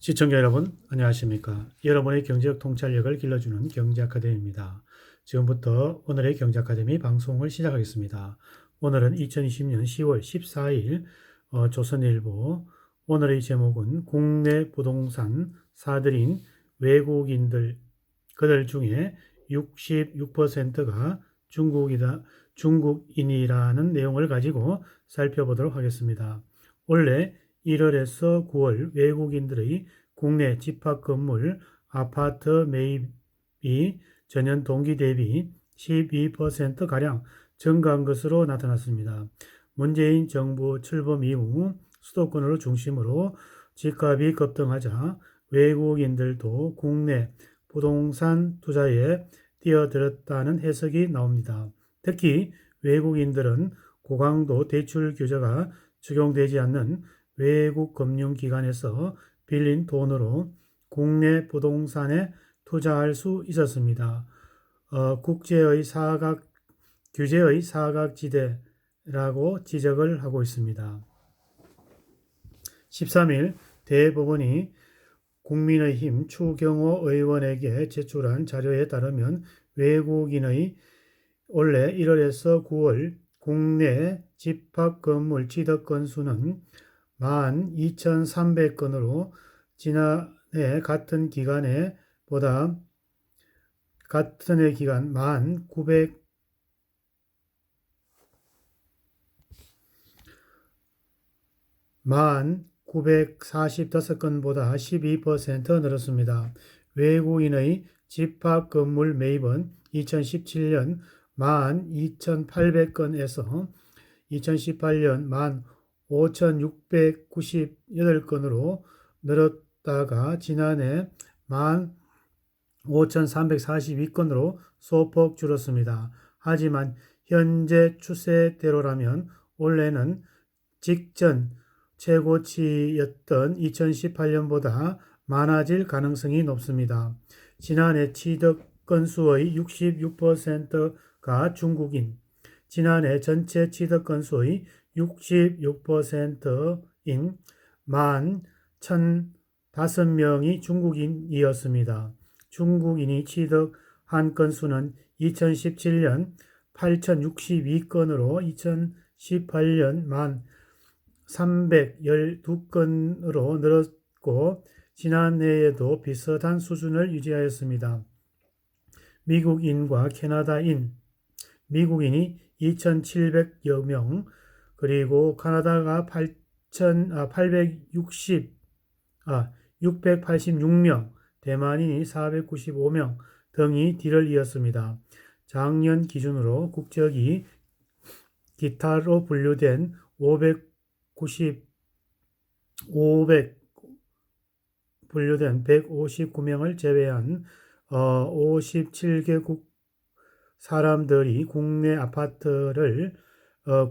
시청자 여러분, 안녕하십니까? 여러분의 경제적 통찰력을 길러주는 경제아카데미입니다. 지금부터 오늘의 경제아카데미 방송을 시작하겠습니다. 오늘은 2020년 10월 14일 조선일보. 오늘의 제목은 국내 부동산 사들인 외국인들, 그들 중에 66%가 중국인이라는 내용을 가지고 살펴보도록 하겠습니다. 원래 1월에서 9월 외국인들의 국내 집합 건물 아파트 매입이 전년 동기 대비 12%가량 증가한 것으로 나타났습니다. 문재인 정부 출범 이후 수도권을 중심으로 집값이 급등하자 외국인들도 국내 부동산 투자에 뛰어들었다는 해석이 나옵니다. 특히 외국인들은 고강도 대출 규제가 적용되지 않는 외국 금융기관에서 빌린 돈으로 국내 부동산에 투자할 수 있었습니다. 규제의 사각지대라고 지적을 하고 있습니다. 13일 대법원이 국민의힘 추경호 의원에게 제출한 자료에 따르면 외국인의 올해 1월에서 9월 국내 집합건물 취득 건수는 12,300건으로 지난해 같은 기간 945건보다 12% 늘었습니다. 외국인의 집합 건물 매입은 2017년 12,800건에서 2018년 15,698건으로 늘었다가 지난해 15,342건으로 소폭 줄었습니다. 하지만 현재 추세대로라면 올해는 직전 최고치였던 2018년보다 많아질 가능성이 높습니다. 지난해 취득 건수의 66%가 중국인, 지난해 전체 취득 건수의 66%인 11,005명이 중국인이었습니다. 중국인이 취득한 건수는 2017년 8,062건으로 2018년 312건으로 늘었고 지난해에도 비슷한 수준을 유지하였습니다. 미국인과 캐나다인, 미국인이 2,700여 명, 그리고 카나다가 686명, 대만인이 495명 등이 뒤를 이었습니다. 작년 기준으로 국적이 기타로 분류된 159명을 제외한 57개국 사람들이 국내 아파트를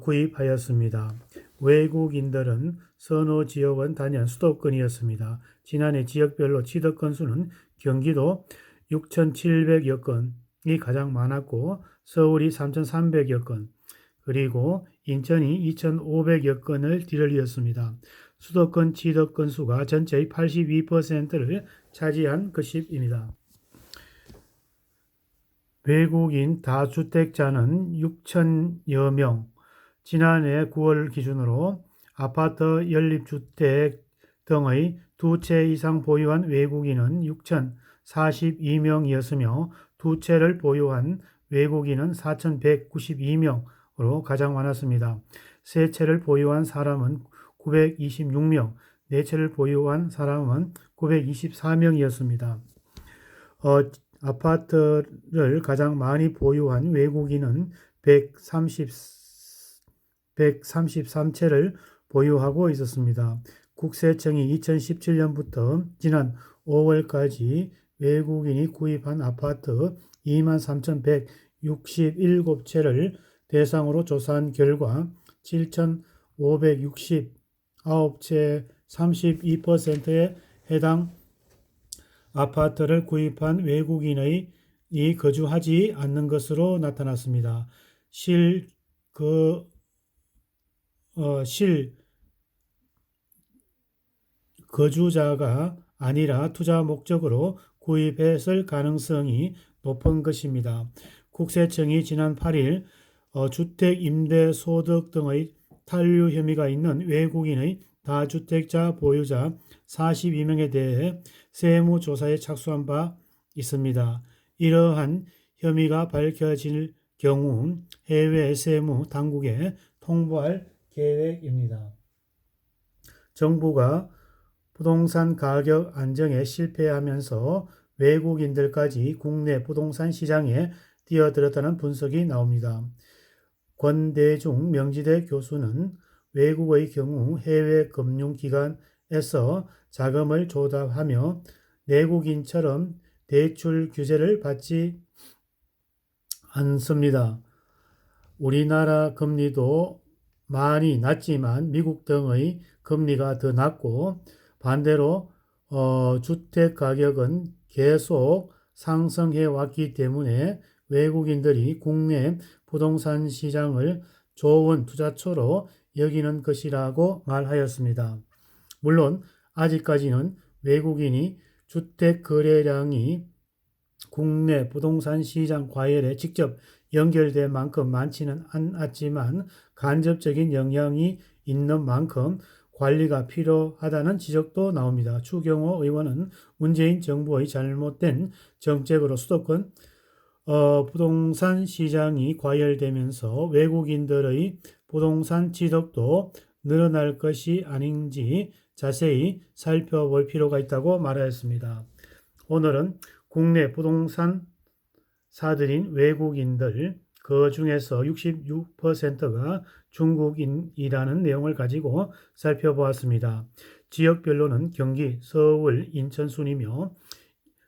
구입하였습니다. 외국인들은 선호 지역은 단연 수도권이었습니다. 지난해 지역별로 취득 건수는 경기도 6,700여 건이 가장 많았고 서울이 3,300여 건, 그리고 인천이 2,500여 건을 뒤를 이었습니다. 수도권 취득 건수가 전체의 82%를 차지한 것입니다. 외국인 다주택자는 6천여 명, 지난해 9월 기준으로 아파트, 연립주택 등의 두 채 이상 보유한 외국인은 6,042명이었으며 두 채를 보유한 외국인은 4,192명으로 가장 많았습니다. 세 채를 보유한 사람은 926명, 네 채를 보유한 사람은 924명이었습니다. 아파트를 가장 많이 보유한 외국인은 133채를 보유하고 있었습니다. 국세청이 2017년부터 지난 5월까지 외국인이 구입한 아파트 23,167채를 대상으로 조사한 결과 7,569채 32%에 해당 아파트를 구입한 외국인이 거주하지 않는 것으로 나타났습니다. 실 거주자가 아니라 투자 목적으로 구입했을 가능성이 높은 것입니다. 국세청이 지난 8일 주택 임대소득 등의 탈루 혐의가 있는 외국인의 다주택자 보유자 42명에 대해 세무조사에 착수한 바 있습니다. 이러한 혐의가 밝혀질 경우 해외 세무 당국에 통보할 계획입니다. 정부가 부동산 가격 안정에 실패하면서 외국인들까지 국내 부동산 시장에 뛰어들었다는 분석이 나옵니다. 권대중 명지대 교수는 외국의 경우 해외 금융기관에서 자금을 조달하며 내국인처럼 대출 규제를 받지 않습니다. 우리나라 금리도 많이 낮지만 미국 등의 금리가 더 낮고 반대로 주택 가격은 계속 상승해 왔기 때문에 외국인들이 국내 부동산 시장을 좋은 투자처로 여기는 것이라고 말하였습니다. 물론 아직까지는 외국인이 주택 거래량이 국내 부동산 시장 과열에 직접 연결된 만큼 많지는 않았지만 간접적인 영향이 있는 만큼 관리가 필요하다는 지적도 나옵니다. 추경호 의원은 문재인 정부의 잘못된 정책으로 수도권 부동산 시장이 과열되면서 외국인들의 부동산 취득도 늘어날 것이 아닌지 자세히 살펴볼 필요가 있다고 말하였습니다. 오늘은 국내 부동산 사들인 외국인들 그 중에서 66%가 중국인이라는 내용을 가지고 살펴보았습니다. 지역별로는 경기, 서울, 인천 순이며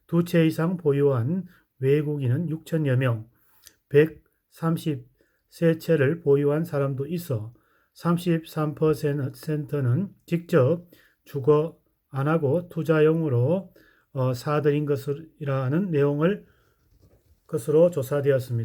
두 채 이상 보유한 외국인은 6천여 명, 133채를 보유한 사람도 있어 33%는 직접 주거 안 하고 투자용으로 사들인 것이라는 내용을 것으로 조사되었습니다.